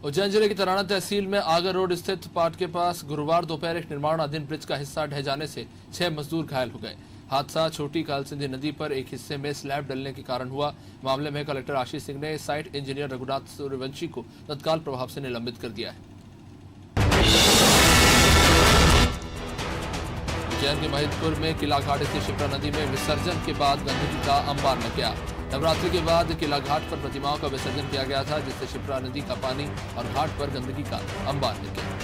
उज्जैन जिले की तराना तहसील में आगर रोड स्थित पाट के पास गुरुवार दोपहर एक निर्माणाधीन ब्रिज का हिस्सा ढह जाने से 6 मजदूर घायल हो गए। हादसा छोटी कालसिंधी नदी पर एक हिस्से में स्लैब डलने के कारण हुआ। मामले में कलेक्टर आशीष सिंह ने साइट इंजीनियर रघुनाथ सूर्यवंशी को तत्काल प्रभाव से निलंबित कर दिया है। उज्जैन के महिदपुर में किला घाट स्थित शिप्रा नदी में विसर्जन के बाद गंदगी का अंबार लग गया। नवरात्रि के बाद किला घाट पर प्रतिमाओं का विसर्जन किया गया था, जिससे शिप्रा नदी का पानी और घाट पर गंदगी का अंबार लग गया।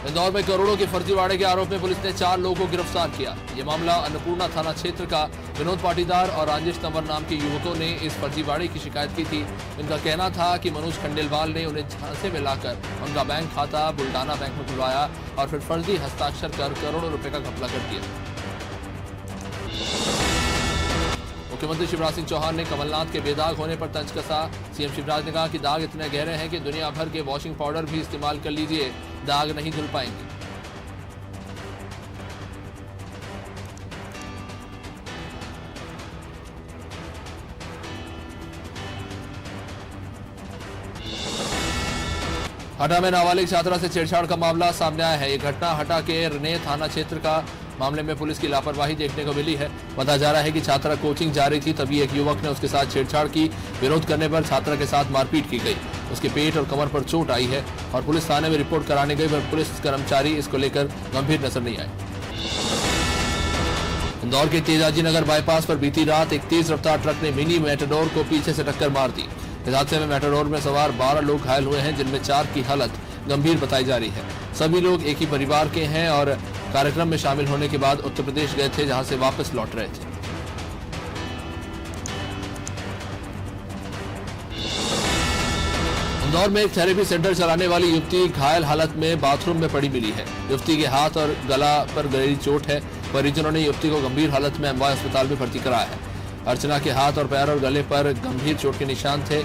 इंदौर में करोड़ों के फर्जीवाड़े के आरोप में पुलिस ने 4 लोगों को गिरफ्तार किया। ये मामला अन्नपूर्णा थाना क्षेत्र का विनोद पाटीदार और राजेश तंवर नाम के युवकों ने इस फर्जीवाड़े की शिकायत की थी। इनका कहना था कि मनोज खंडेलवाल ने उन्हें झांसे में लाकर उनका बैंक खाता बुल्डाना बैंक में खुलवाया और फिर फर्जी हस्ताक्षर कर करोड़ों रुपए का घपला कर दिया। मुख्यमंत्री शिवराज सिंह चौहान ने कमलनाथ के बेदाग होने पर तंज कसा। सीएम शिवराज ने कहा कि दाग इतने गहरे हैं कि दुनिया भर के वॉशिंग पाउडर भी इस्तेमाल कर लीजिए, दाग नहीं धुल पाएंगे। हटा में नाबालिग छात्रा से छेड़छाड़ का मामला सामने आया है। ये घटना हटा के रने थाना क्षेत्र का मामले में पुलिस की लापरवाही देखने को मिली है। बताया जा रहा है कि छात्रा कोचिंग जा रही थी, तभी एक युवक ने उसके साथ छेड़छाड़ की। विरोध करने पर छात्रा के साथ मारपीट की गई। उसके पेट और कमर पर चोट आई है और पुलिस थाने में रिपोर्ट कराने गई, पर पुलिस कर्मचारी इसको लेकर गंभीर नजर नहीं आए। इंदौर के तेजाजी नगर बाईपास पर बीती रात एक तेज रफ्तार ट्रक ने मिनी मेटाडोर को पीछे से टक्कर मार दी। इस हादसे में मेटाडोर में सवार 12 लोग घायल हुए हैं, जिनमें 4 की हालत गंभीर बताई जा रही है। सभी लोग एक ही परिवार के हैं और कार्यक्रम में शामिल होने के बाद उत्तर प्रदेश गए थे, जहां से वापस लौट रहे थे। इंदौर में एक थेरेपी सेंटर चलाने वाली युवती घायल हालत में बाथरूम में पड़ी मिली है। युवती के हाथ और गला पर गहरी चोट है। परिजनों ने युवती को गंभीर हालत में अम्बाई अस्पताल में भर्ती कराया है। अर्चना के हाथ और पैर और गले पर गंभीर चोट के निशान थे।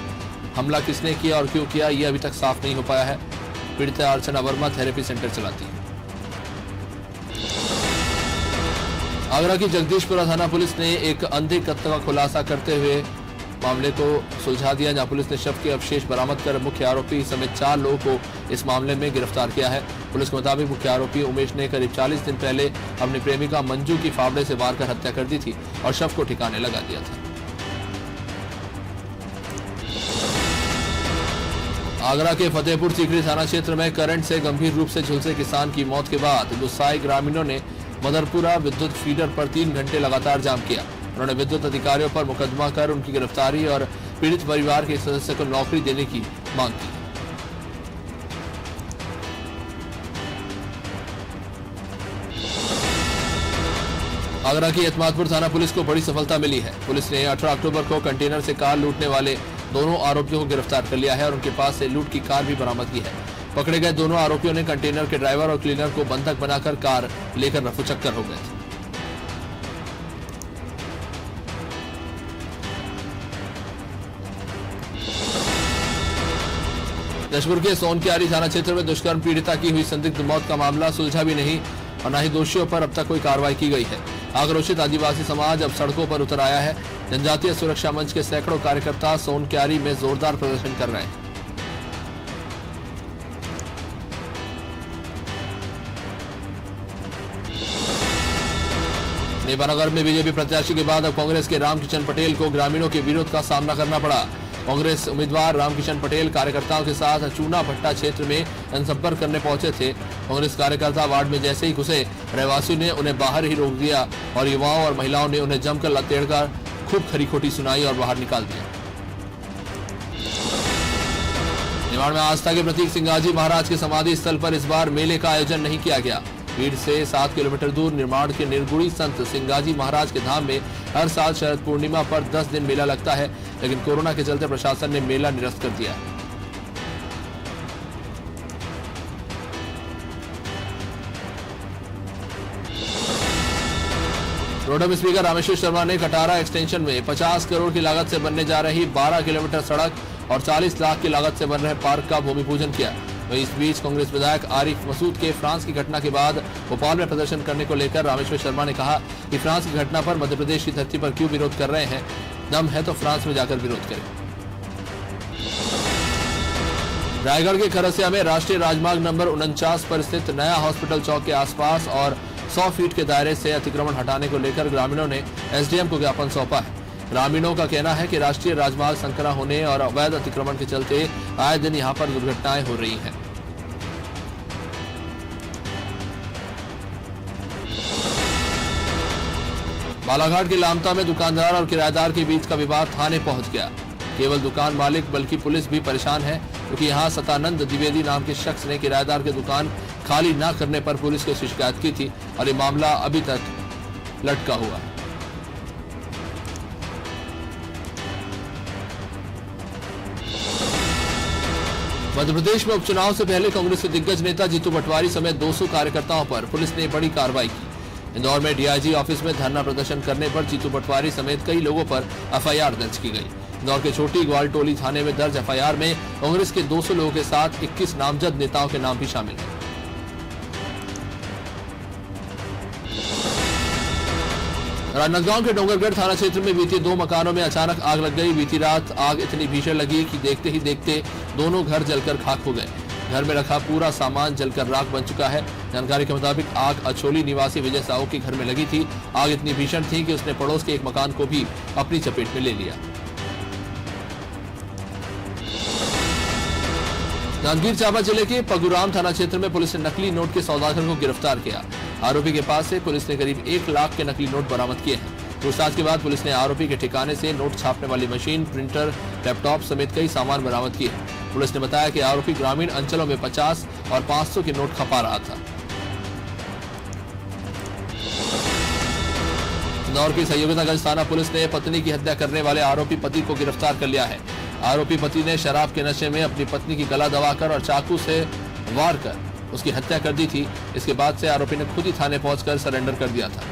हमला किसने किया और क्यों किया, यह अभी तक साफ नहीं हो पाया है। पीड़िता अर्चना वर्मा थेरेपी सेंटर चलाती है। आगरा की जगदीशपुरा थाना पुलिस ने एक अंधे कत्ल का खुलासा करते हुए मामले को सुलझा दिया, जहां पुलिस ने शव के अवशेष बरामद कर मुख्य आरोपी समेत 4 लोगों को इस मामले में गिरफ्तार किया है। पुलिस के मुताबिक मुख्य आरोपी उमेश ने करीब 40 दिन पहले अपनी प्रेमिका मंजू की फावड़े से मारकर हत्या कर दी थी और शव को ठिकाने लगा दिया था। आगरा के फतेहपुर सीकरी थाना क्षेत्र में करंट से गंभीर रूप से झुलसे किसान की मौत के बाद गुस्साए ग्रामीणों ने मदरपुरा विद्युत फीडर पर 3 घंटे लगातार जाम किया। उन्होंने विद्युत अधिकारियों पर मुकदमा कर उनकी गिरफ्तारी और पीड़ित परिवार के सदस्य को नौकरी देने की मांग की। आगरा की एतमादपुर थाना पुलिस को बड़ी सफलता मिली है। पुलिस ने 18 अक्टूबर को कंटेनर से कार लूटने वाले दोनों आरोपियों को गिरफ्तार कर लिया है और उनके पास से लूट की कार भी बरामद की है। पकड़े गए दोनों आरोपियों ने कंटेनर के ड्राइवर और क्लीनर को बंधक बनाकर कार लेकर रफूचक्कर हो गए थे। जशपुर के सोनक्यारी थाना क्षेत्र में दुष्कर्म पीड़िता की हुई संदिग्ध मौत का मामला सुलझा भी नहीं और न ही दोषियों पर अब तक कोई कार्रवाई की गई है। आक्रोशित आदिवासी समाज अब सड़कों पर उतर आया है। जनजातीय सुरक्षा मंच के सैकड़ों कार्यकर्ता सोनक्यारी में जोरदार प्रदर्शन कर रहे हैं। नेपानगर में बीजेपी प्रत्याशी के बाद अब कांग्रेस के रामकिशन पटेल को ग्रामीणों के विरोध का सामना करना पड़ा। कांग्रेस उम्मीदवार रामकिशन पटेल कार्यकर्ताओं के साथ चूना भट्टा क्षेत्र में जनसंपर्क करने पहुंचे थे। कांग्रेस कार्यकर्ता वार्ड में जैसे ही घुसे, रहवासियों ने उन्हें बाहर ही रोक दिया और युवाओं और महिलाओं ने उन्हें जमकर लतेड़कर खूब खरी खोटी सुनाई और बाहर निकाल दिया। निमाड़ में आस्था के प्रतीक सिंगाजी महाराज के समाधि स्थल पर इस बार मेले का आयोजन नहीं किया गया। भीड़ से 7 किलोमीटर दूर निर्माण के निर्गुणी संत सिंगाजी महाराज के धाम में हर साल शरद पूर्णिमा पर 10 दिन मेला लगता है, लेकिन कोरोना के चलते प्रशासन ने मेला निरस्त कर दिया। रोडम स्पीकर रामेश्वर शर्मा ने कटारा एक्सटेंशन में 50 करोड़ की लागत से बनने जा रही 12 किलोमीटर सड़क और 40 लाख की लागत से बन रहे पार्क का भूमि पूजन किया। वहीं इस बीच कांग्रेस विधायक आरिफ मसूद के फ्रांस की घटना के बाद भोपाल में प्रदर्शन करने को लेकर रामेश्वर शर्मा ने कहा कि फ्रांस की घटना पर मध्य प्रदेश की धरती पर क्यों विरोध कर रहे हैं, दम है तो फ्रांस में जाकर विरोध करें। रायगढ़ के खरसिया में राष्ट्रीय राजमार्ग नंबर 49 पर स्थित नया हॉस्पिटल चौक के आसपास और 100 फीट के दायरे से अतिक्रमण हटाने को लेकर ग्रामीणों ने एसडीएम को ज्ञापन सौंपा है। ग्रामीणों का कहना है कि राष्ट्रीय राजमार्ग संकरा होने और अवैध अतिक्रमण के चलते आए दिन यहां पर दुर्घटनाएं हो रही हैं। बालाघाट के लामता में दुकानदार और किराएदार के बीच का विवाद थाने पहुंच गया। केवल दुकान मालिक बल्कि पुलिस भी परेशान है, क्योंकि यहां सतानंद द्विवेदी नाम के शख्स ने किराएदार की दुकान खाली न करने पर पुलिस को शिकायत की थी और ये मामला अभी तक लटका हुआ है। मध्य प्रदेश में उपचुनाव से पहले कांग्रेस के दिग्गज नेता जीतू पटवारी समेत 200 कार्यकर्ताओं पर पुलिस ने बड़ी कार्रवाई की। इंदौर में डीआईजी ऑफिस में धरना प्रदर्शन करने पर जीतू पटवारी समेत कई लोगों पर एफआईआर दर्ज की गई। इंदौर के छोटी ग्वालटोली थाने में दर्ज एफआईआर में कांग्रेस के 200 लोगों के साथ 21 नामजद नेताओं के नाम भी शामिल हैं। राजनांदगांव के डोंगरगढ़ थाना क्षेत्र में बीते 2 मकानों में अचानक आग लग गई। बीती रात आग इतनी भीषण लगी कि देखते ही देखते दोनों घर जलकर खाक हो गए। घर में रखा पूरा सामान जलकर राख बन चुका है। जानकारी के मुताबिक आग अछोली निवासी विजय साहू के घर में लगी थी। आग इतनी भीषण थी कि उसने पड़ोस के एक मकान को भी अपनी चपेट में ले लिया। जांजगीर चांपा जिले के पगुराम थाना क्षेत्र में पुलिस ने नकली नोट के सौदागर को गिरफ्तार किया। आरोपी के पास से पुलिस ने करीब 1 लाख के नकली नोट बरामद किए हैं। पूछताछ के बाद पुलिस ने आरोपी के ठिकाने से नोट छापने वाली मशीन, प्रिंटर, लैपटॉप समेत कई सामान बरामद किए। पुलिस ने बताया कि आरोपी ग्रामीण अंचलों में 50 और 500 के नोट खपा रहा था। इंदौर की सैयदगंज थाना पुलिस ने पत्नी की हत्या करने वाले आरोपी पति को गिरफ्तार कर लिया है। आरोपी पति ने शराब के नशे में अपनी पत्नी की गला दबाकर और चाकू से वार कर उसकी हत्या कर दी थी। इसके बाद से आरोपी ने खुद ही थाने पहुंचकर सरेंडर कर दिया था।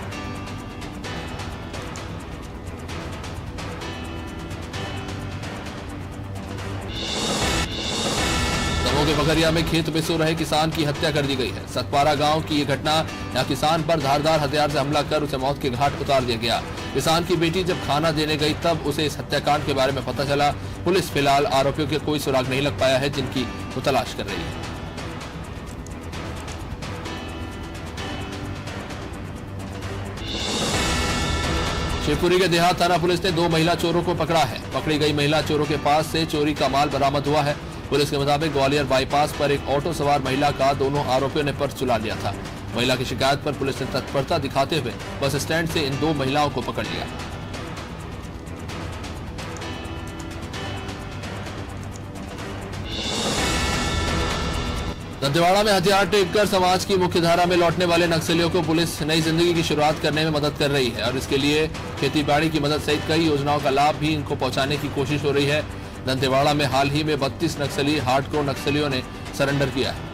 दमोह के बकरिया में खेत में सो रहे किसान की हत्या कर दी गई है। सतपारा गांव की ये घटना, यहां किसान पर धारदार हथियार से हमला कर उसे मौत के घाट उतार दिया गया। किसान की बेटी जब खाना देने गई तब उसे इस हत्याकांड के बारे में पता चला। पुलिस फिलहाल आरोपियों के कोई सुराग नहीं लग पाया है, जिनकी वो तलाश कर रही है। शिवपुरी के देहात थाना पुलिस ने 2 महिला चोरों को पकड़ा है। पकड़ी गई महिला चोरों के पास से चोरी का माल बरामद हुआ है। पुलिस के मुताबिक ग्वालियर बाईपास पर एक ऑटो सवार महिला का दोनों आरोपियों ने पर्स चुरा लिया था। महिला की शिकायत पर पुलिस ने तत्परता दिखाते हुए बस स्टैंड से इन 2 महिलाओं को पकड़ लिया। दंतेवाड़ा में हथियार टेककर समाज की मुख्यधारा में लौटने वाले नक्सलियों को पुलिस नई जिंदगी की शुरुआत करने में मदद कर रही है और इसके लिए खेतीबाड़ी की मदद सहित कई योजनाओं का लाभ भी इनको पहुंचाने की कोशिश हो रही है। दंतेवाड़ा में हाल ही में 32 नक्सली हार्डकोर नक्सलियों ने सरेंडर किया है।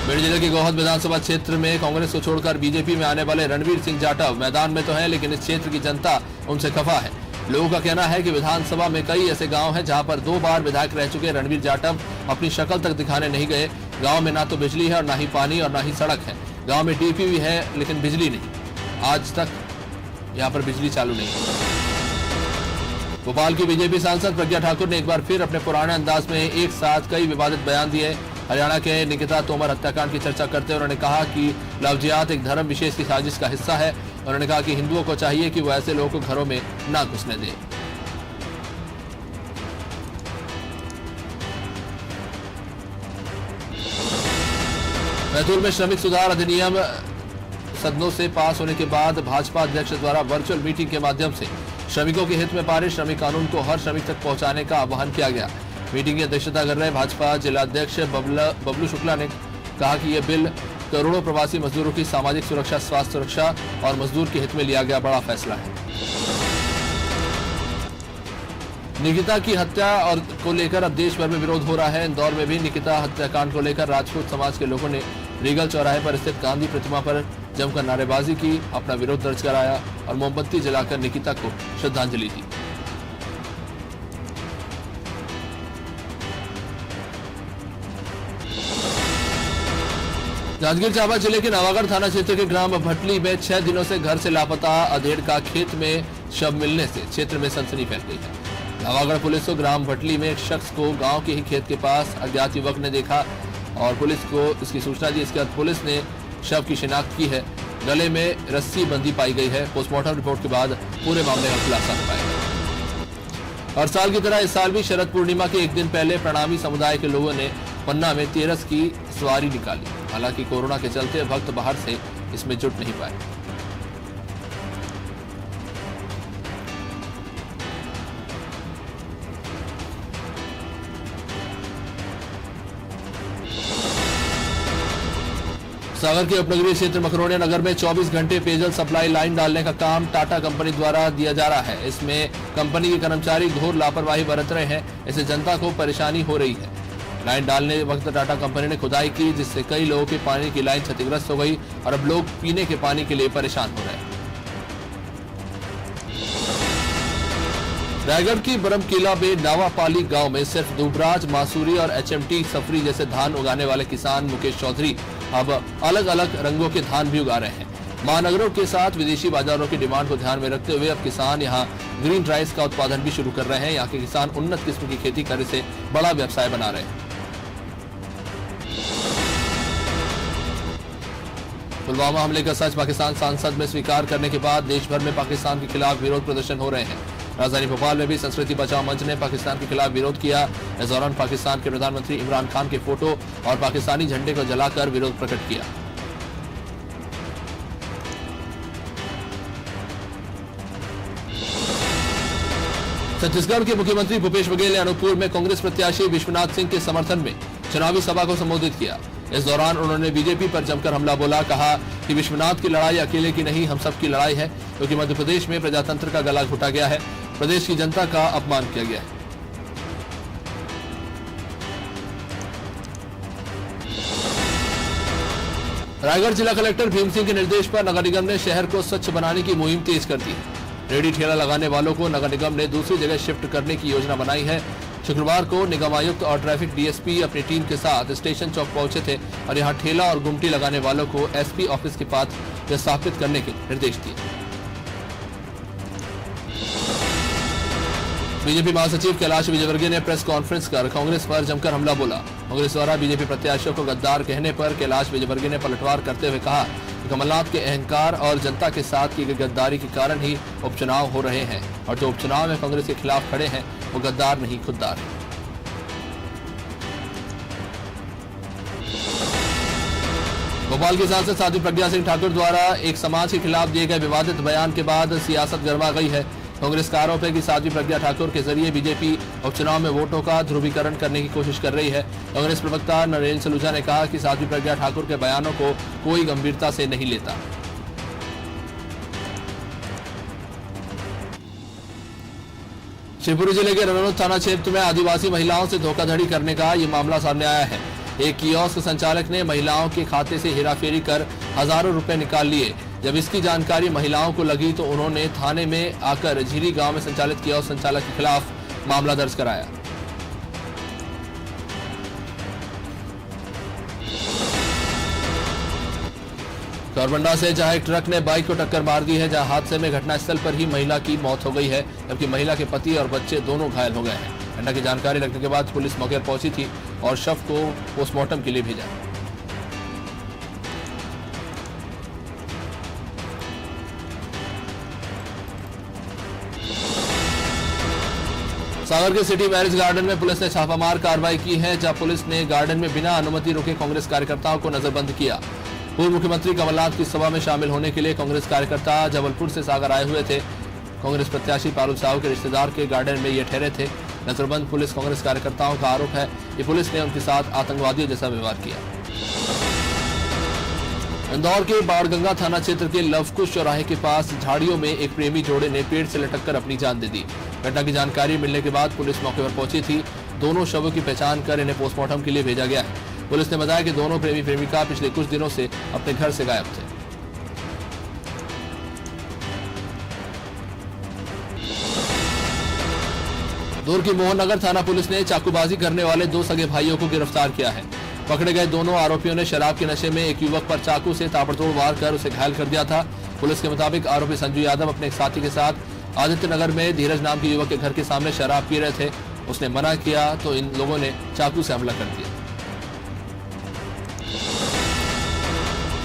बेड़ जिले के गोहद विधानसभा क्षेत्र में कांग्रेस को छोड़कर बीजेपी में आने वाले रणवीर सिंह जाटव मैदान में तो हैं, लेकिन इस क्षेत्र की जनता उनसे खफा है। लोगों का कहना है कि विधानसभा में कई ऐसे गांव हैं जहां पर 2 बार विधायक रह चुके रणवीर जाटव अपनी शक्ल तक दिखाने नहीं गए। गांव में ना तो बिजली है और ना ही पानी और ना ही सड़क है। गांव में डीपी भी है लेकिन बिजली नहीं। आज तक यहां पर बिजली चालू नहीं है। भोपाल की बीजेपी सांसद प्रज्ञा ठाकुर ने एक बार फिर अपने पुराने अंदाज में एक साथ कई विवादित बयान दिए। हरियाणा के निकिता तोमर हत्याकांड की चर्चा करते हुए उन्होंने कहा कि लवजियात एक धर्म विशेष की साजिश का हिस्सा है। उन्होंने कहा कि हिंदुओं को चाहिए कि वो ऐसे लोगों को घरों में ना घुसने दें। बैतूल में श्रमिक सुधार अधिनियम सदनों से पास होने के बाद भाजपा अध्यक्ष द्वारा वर्चुअल मीटिंग के माध्यम से श्रमिकों के हित में पारित श्रमिक कानून को हर श्रमिक तक पहुंचाने का आह्वान किया गया। मीटिंग की अध्यक्षता कर रहे भाजपा जिला अध्यक्ष बबलू शुक्ला ने कहा कि यह बिल करोड़ों प्रवासी मजदूरों की सामाजिक सुरक्षा, स्वास्थ्य सुरक्षा और मजदूर के हित में लिया गया बड़ा फैसला है। निकिता की हत्या और को लेकर अब देश भर में विरोध हो रहा है। इंदौर में भी निकिता हत्याकांड को लेकर राजपूत समाज के लोगों ने रीगल चौराहे पर स्थित गांधी प्रतिमा पर जमकर नारेबाजी की, अपना विरोध दर्ज कराया और मोमबत्ती जलाकर निकिता को श्रद्धांजलि दी। जांजगीर चांपा जिले के नवागढ़ थाना क्षेत्र के ग्राम भटली में 6 दिनों से घर से लापता अधेड़ का खेत में शव मिलने से क्षेत्र में सनसनी फैल गई है। नवागढ़ पुलिस को ग्राम भटली में एक शख्स को गांव के ही खेत के पास अज्ञात युवक ने देखा और पुलिस को इसकी सूचना दी। इसके बाद पुलिस ने शव की शिनाख्त की है। गले में रस्सी बंधी पाई गई है। पोस्टमार्टम रिपोर्ट के बाद पूरे मामले का खुलासा हो पाएगा। हर साल की तरह इस साल भी शरद पूर्णिमा के एक दिन पहले प्रणामी समुदाय के लोगों ने पन्ना में तेरस की सवारी निकाली। हालांकि कोरोना के चलते भक्त बाहर से इसमें जुट नहीं पाए। सागर के उपनगरीय क्षेत्र मकरोनिया नगर में 24 घंटे पेयजल सप्लाई लाइन डालने का काम टाटा कंपनी द्वारा दिया जा रहा है। इसमें कंपनी के कर्मचारी घोर लापरवाही बरत रहे हैं। इससे जनता को परेशानी हो रही है। लाइन डालने वक्त टाटा कंपनी ने खुदाई की, जिससे कई लोगों के पानी की लाइन क्षतिग्रस्त हो गई और अब लोग पीने के पानी के लिए परेशान हो रहे हैं। रायगढ़ की बरमकीला में नावापाली गांव में सिर्फ दुबराज, मासूरी और HMT सफरी जैसे धान उगाने वाले किसान मुकेश चौधरी अब अलग अलग रंगों के धान भी उगा रहे हैं। महानगरों के साथ विदेशी बाजारों की डिमांड को ध्यान में रखते हुए अब किसान यहां ग्रीन राइस का उत्पादन भी शुरू कर रहे हैं। यहां के किसान उन्नत किस्म की खेती कर इसे बड़ा व्यवसाय बना रहे हैं। पुलवामा हमले का सच पाकिस्तान संसद में स्वीकार करने के बाद देश भर में पाकिस्तान के खिलाफ विरोध प्रदर्शन हो रहे हैं। राजधानी भोपाल में भी संस्कृति बचाओ मंच ने पाकिस्तान के खिलाफ विरोध किया। इस दौरान पाकिस्तान के प्रधानमंत्री इमरान खान के फोटो और पाकिस्तानी झंडे को जलाकर विरोध प्रकट किया। छत्तीसगढ़ के मुख्यमंत्री भूपेश बघेल ने अनूपपुर में कांग्रेस प्रत्याशी विश्वनाथ सिंह के समर्थन में चुनावी सभा को संबोधित किया। इस दौरान उन्होंने बीजेपी पर जमकर हमला बोला। कहा कि विश्वनाथ की लड़ाई अकेले की नहीं, हम सब की लड़ाई है, क्योंकि मध्य प्रदेश में प्रजातंत्र का गला घुटा गया है, प्रदेश की जनता का अपमान किया गया है। रायगढ़ जिला कलेक्टर भीम सिंह के निर्देश पर नगर निगम ने शहर को स्वच्छ बनाने की मुहिम तेज कर दी है। रेडी ठेला लगाने वालों को नगर निगम ने दूसरी जगह शिफ्ट करने की योजना बनाई है। शुक्रवार को निगम आयुक्त और ट्रैफिक DSP अपनी टीम के साथ स्टेशन चौक पहुंचे थे और यहां ठेला और गुमटी लगाने वालों को SP ऑफिस के पास विस्थापित करने के निर्देश दिए। बीजेपी महासचिव कैलाश विजयवर्गीय ने प्रेस कॉन्फ्रेंस कर कांग्रेस पर जमकर हमला बोला। कांग्रेस द्वारा बीजेपी प्रत्याशियों को गद्दार कहने पर कैलाश विजयवर्गीय ने पलटवार करते हुए कहा कि कमलनाथ के अहंकार और जनता के साथ की गई गद्दारी के कारण ही उपचुनाव हो रहे हैं और जो उपचुनाव में कांग्रेस के खिलाफ खड़े हैं वो गद्दार नहीं खुददार है। भोपाल की सांसद साध्वी प्रज्ञा सिंह ठाकुर द्वारा एक समाज के खिलाफ दिए गए विवादित बयान के बाद सियासत गर्मा गई है। कांग्रेस का आरोप है कि साध्वी प्रज्ञा ठाकुर के जरिए बीजेपी उपचुनाव में वोटों का ध्रुवीकरण करने की कोशिश कर रही है। कांग्रेस प्रवक्ता नरेंद्र सलूजा ने कहा कि साध्वी प्रज्ञा ठाकुर के बयानों को कोई गंभीरता से नहीं लेता। शिवपुरी जिले के रनौत थाना क्षेत्र में आदिवासी महिलाओं से धोखाधड़ी करने का ये मामला सामने आया है। एक कियोस्क संचालक ने महिलाओं के खाते से हेराफेरी कर हजारों रुपए निकाल लिए। जब इसकी जानकारी महिलाओं को लगी तो उन्होंने थाने में आकर झीरी गांव में संचालित कियोस्क संचालक के खिलाफ मामला दर्ज कराया। चौरबंडा से जहां एक ट्रक ने बाइक को टक्कर मार दी है, जहां हादसे में घटनास्थल पर ही महिला की मौत हो गई है, जबकि महिला के पति और बच्चे दोनों घायल हो गए हैं। घटना की जानकारी लगने के बाद पुलिस मौके पर पहुंची थी और शव को पोस्टमार्टम के लिए भेजा। सागर के सिटी मैरिज गार्डन में पुलिस ने छापामार कार्रवाई की है, जहां पुलिस ने गार्डन में बिना अनुमति रुके कांग्रेस कार्यकर्ताओं को नजरबंद किया। पूर्व मुख्यमंत्री कमलनाथ की सभा में शामिल होने के लिए कांग्रेस कार्यकर्ता जबलपुर से सागर आए हुए थे। कांग्रेस प्रत्याशी पारुल साहू के रिश्तेदार के गार्डन में ये ठहरे थे। नजरबंद पुलिस कांग्रेस कार्यकर्ताओं का आरोप है कि पुलिस ने उनके साथ आतंकवादियों जैसा व्यवहार किया। इंदौर के बाणगंगा थाना क्षेत्र के लवकुश चौराहे के पास झाड़ियों में एक प्रेमी जोड़े ने पेड़ से लटककर अपनी जान दे दी। घटना की जानकारी मिलने के बाद पुलिस मौके पर पहुंची थी। दोनों शवों की पहचान कर इन्हें पोस्टमार्टम के लिए भेजा गया है। पुलिस ने बताया कि दोनों प्रेमी प्रेमिका पिछले कुछ दिनों से अपने घर से गायब थे। दूर की मोहन नगर थाना पुलिस ने चाकूबाजी करने वाले 2 सगे भाइयों को गिरफ्तार किया है। पकड़े गए दोनों आरोपियों ने शराब के नशे में एक युवक पर चाकू से ताबड़तोड़ वार कर उसे घायल कर दिया था। पुलिस के मुताबिक आरोपी संजू यादव अपने एक साथी के साथ आदित्य नगर में धीरज नाम के युवक के घर के सामने शराब पी रहे थे। उसने मना किया तो इन लोगों ने चाकू से हमला कर दिया।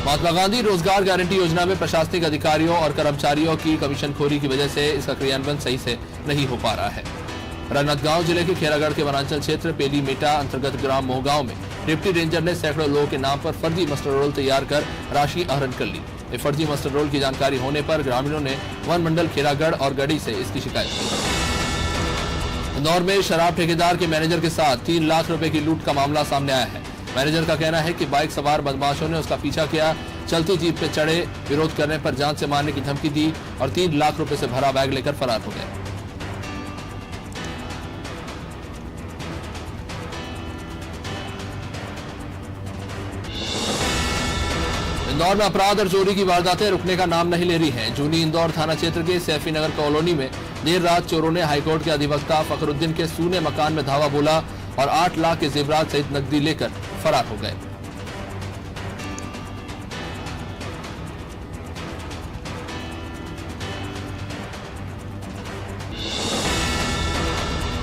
महात्मा गांधी रोजगार गारंटी योजना में प्रशासनिक अधिकारियों और कर्मचारियों की कमीशनखोरी की वजह से इसका क्रियान्वयन सही से नहीं हो पा रहा है। राजनांदगांव जिले के खेरागढ़ के वनांचल क्षेत्र पेली मेटा अंतर्गत ग्राम मोहगांव में डिप्टी रेंजर ने सैकड़ों लोगों के नाम पर फर्जी मस्टर रोल तैयार कर राशि आहरण कर ली। फर्जी मस्टर रोल की जानकारी होने पर ग्रामीणों ने वन मंडल खेरागढ़ और गढ़ी से इसकी शिकायत की। इंदौर में शराब ठेकेदार के मैनेजर के साथ 3 लाख रुपए की लूट का मामला सामने आया है। मैनेजर का कहना है कि बाइक सवार बदमाशों ने उसका पीछा किया, चलती जीप पे चढ़े, विरोध करने पर जान से मारने की धमकी दी और 3 लाख रुपए से भरा बैग लेकर फरार हो गए। इंदौर में अपराध और चोरी की वारदातें रुकने का नाम नहीं ले रही हैं। जूनी इंदौर थाना क्षेत्र के सैफी नगर कॉलोनी में देर रात चोरों ने हाईकोर्ट के अधिवक्ता फखरुद्दीन के सूने मकान में धावा बोला और 8 लाख के जेवरात सहित नकदी लेकर फरार हो गए।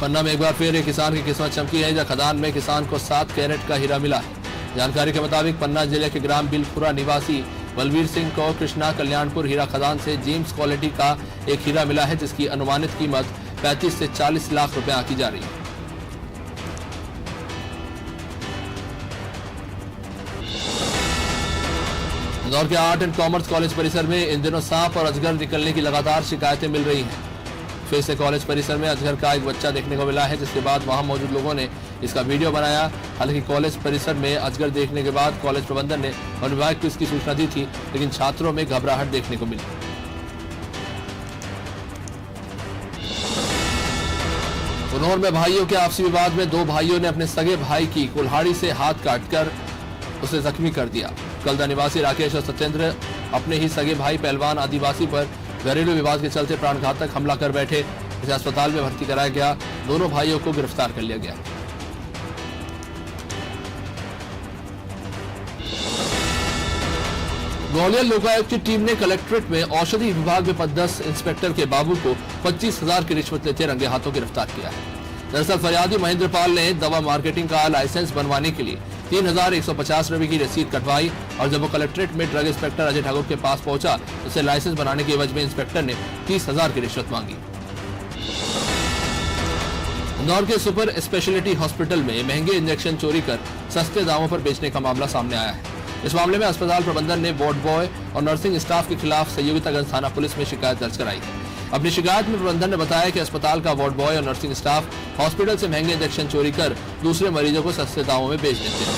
पन्ना में एक बार फिर एक किसान की किस्मत चमकी है, जहां खदान में किसान को 7 कैरेट का हीरा मिला है। जानकारी के मुताबिक पन्ना जिले के ग्राम बिलपुरा निवासी बलवीर सिंह को कृष्णा कल्याणपुर हीरा खदान से जेम्स क्वालिटी का एक हीरा मिला है, जिसकी अनुमानित कीमत 35 से 40 लाख रुपए आंकी जा रही है। इंदौर के आर्ट एंड कॉमर्स कॉलेज परिसर में इन दिनों सांप और अजगर निकलने की लगातार शिकायतें मिल रही हैं। फिर से कॉलेज परिसर में अजगर का एक बच्चा देखने को मिला है, जिसके बाद वहां मौजूद लोगों ने इसका वीडियो बनाया। हालांकि कॉलेज परिसर में अजगर देखने के बाद कॉलेज प्रबंधन ने वन विभाग को इसकी सूचना दी थी, लेकिन छात्रों में घबराहट देखने को मिली। उन्होर में भाइयों के आपसी विवाद में 2 भाइयों ने अपने सगे भाई की कुल्हाड़ी से हाथ काटकर उसे जख्मी कर दिया। कलदा निवासी राकेश और सत्येंद्र अपने ही सगे भाई पहलवान आदिवासी पर घरेलू विवाद के चलते प्राणघातक हमला कर बैठे। इसे अस्पताल में भर्ती कराया गया। दोनों भाइयों को गिरफ्तार कर लिया गया। ग्वालियर लोकायुक्त की टीम ने कलेक्ट्रेट में औषधि विभाग में पदस्थ इंस्पेक्टर के बाबू को 25,000 की रिश्वत लेते रंगे हाथों गिरफ्तार किया है। दरअसल फरियादी महेंद्र पाल ने दवा मार्केटिंग का लाइसेंस बनवाने के लिए 3,150 रुपए की रसीद कटवाई और जब वो कलेक्ट्रेट में ड्रग इंस्पेक्टर अजय ठाकुर के पास पहुंचा तो उसे लाइसेंस बनाने के एवज में इंस्पेक्टर ने 30,000 की रिश्वत मांगी। इंदौर के सुपर स्पेशलिटी हॉस्पिटल में महंगे इंजेक्शन चोरी कर सस्ते दामों पर बेचने का मामला सामने आया है। इस मामले में अस्पताल प्रबंधन ने वार्ड बॉय और नर्सिंग स्टाफ के खिलाफ सहयोगितागंज थाना पुलिस में शिकायत दर्ज कराई है। अपनी शिकायत में प्रबंधन ने बताया कि अस्पताल का वार्ड बॉय और नर्सिंग स्टाफ हॉस्पिटल से महंगे इंजेक्शन चोरी कर दूसरे मरीजों को सस्ते दामों में बेच देते हैं।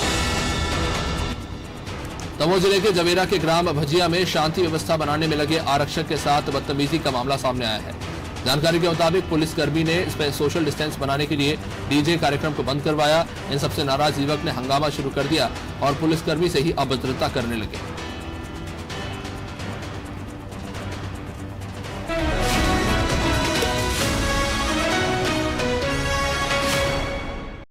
दमोह जिले के जवेरा के ग्राम भजिया में शांति व्यवस्था बनाने में लगे आरक्षक के साथ बदतमीजी का मामला सामने आया है। जानकारी के मुताबिक पुलिसकर्मी ने इस पर सोशल डिस्टेंस बनाने के लिए डीजे कार्यक्रम को बंद करवाया। इन सबसे नाराज युवक ने हंगामा शुरू कर दिया और पुलिसकर्मी से ही अभद्रता करने लगे।